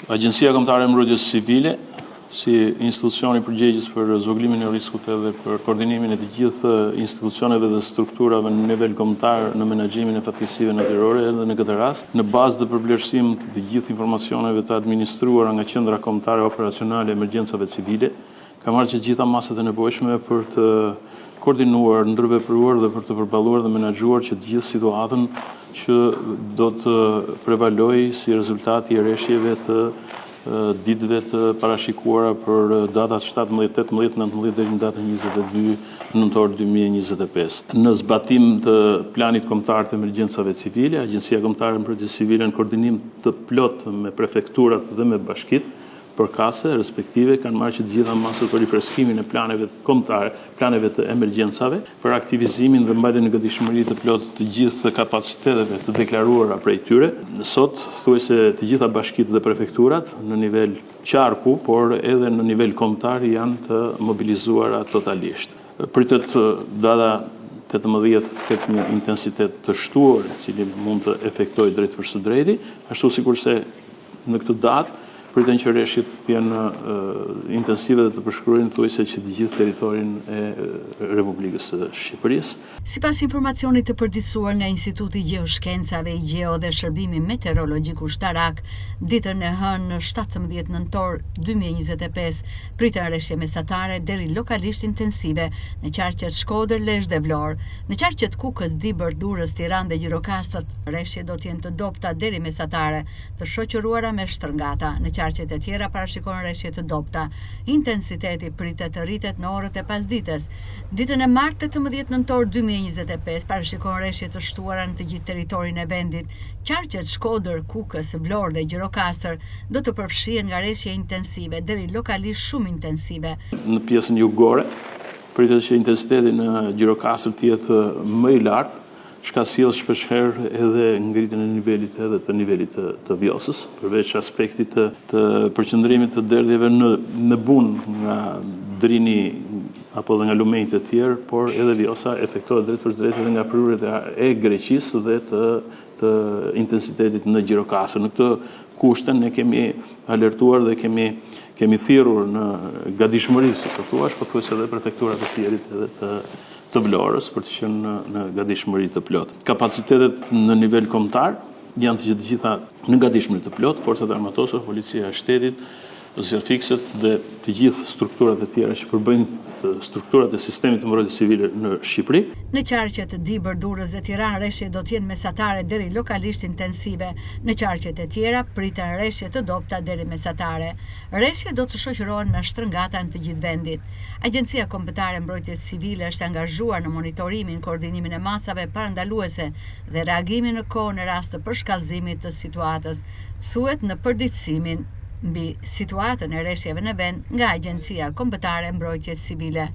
Agjencia Kombëtare e Mbrojtjes Civile, si institucioni përgjegjës për zvogëlimin e riskut edhe për koordinimin e të gjithë institucioneve dhe strukturave në nivel kombëtar në menaxhimin e fatkeqësive natyrore edhe në këtë rast, në bazë dhe përvlerësim të gjithë informacioneve të administruara nga Qendra Kombëtare Operacionale e Emergjencave Civile, ka marrë që gjitha masat e nevojshme për të koordinuar, ndërvepruar dhe për të përballuar dhe menaxhuar që gjithë situatën që do të prevalojë si rezultati i rreshjeve të ditëve të parashikuara për datat 17, 18, 19 deri në datën 22 nëntor 2025. Në zbatim të planit kombëtar të emergjencave civile, Agjencia Kombëtare e Mbrojtjes Civile në koordinim të plot me prefekturat dhe me bashkitë përkatëse, respektive kanë marrë që të gjitha masat për rifreskimin e planeve kombëtare, planeve të emergjencave, për aktivizimin dhe mbajtjen në gatishmëri të plotë të gjithë kapaciteteve të deklaruara prej tyre. Sot thuajse të gjitha bashkitë dhe prefekturat në nivel qarku, por edhe në nivel kombëtar janë të mobilizuara totalisht. Pritet data 18 këtë një intensitet të shtuar, i cili mund të efektojë drejt për së drejti, ashtu sikurse në këtë datë pritën që rreshjet të jenë intensive dhe të përshkruajnë thuajse që të gjithë territorin e Republikës së Shqipërisë. Sipas informacionit të përditësuar nga Instituti i Gjeoshkencave, Gjeo dhe Shërbimi Meteorologjik Ushtarak, ditën e hënë 17 nëntor 2025, pritën rreshje mesatare deri lokalisht intensive në qarqet Shkodër, Lezhë dhe Vlorë. Në qarqet Kukës, Dibër, Durrës, Tiranë dhe Gjirokastër, rreshjet do të jenë të dobta deri mesatare, të shoqëruara me shtrëngata. Në qarqet e tjera parashikohen rreshje të dobta. Intensiteti pritet të rritet në orët e pasdites. Ditën e martë 18 nëntor 2025 parashikohen rreshje të shtuara në të gjithë territorin e vendit. Qarqet Shkodër, Kukës, Vlorë dhe Gjirokastër do të përfshihen nga rreshje intensive deri lokalisht shumë intensive. Në pjesën jugore pritet që intensiteti në Gjirokastër të jetë më i lartë, shka sjell shpeshherë edhe ngritjen e nivelit edhe të nivelit të Vjosës, përveç aspektit të përqendrimit të derdhjeve në bunë nga Drini apo dhe nga lumenjtë e tjerë, por edhe Vjosa efektohet drejt për drejt edhe nga prurjet e Greqisë dhe të intensitetit në Gjirokastër. Në këtë kushte ne kemi alertuar dhe kemi thirrur në gatishmëri, si thuaç, po thuajse edhe prefekturat e tjerit edhe të Vlorës për të qenë në gatishmëri të plotë. Kapacitetet në nivel kombëtar janë të gjitha në gatishmëri të plotë, forcat armatose, policia e shtetit, zjarfikset dhe të gjithë strukturat e tjera që përbëjnë strukturat e sistemit të mbrojtjes civile në Shqipëri. Në qarqet Dibër, Durrës dhe Tiranë rreshjet do të jenë mesatare deri lokalisht intensive. Në qarqet e tjera priten rreshje të dobta deri mesatare. Rreshjet do të shoqërohen me shtrëngata në të gjithë vendit. Agjencia Kombëtare e Mbrojtjes Civile është angazhuar në monitorimin, koordinimin e masave parandaluese dhe reagimin në kohë në rast të përshkallëzimit të situatës, thuhet në përditësimin mbi situatën e rreshjeve në vend nga Agjencia Kombëtare e Mbrojtjes Civile.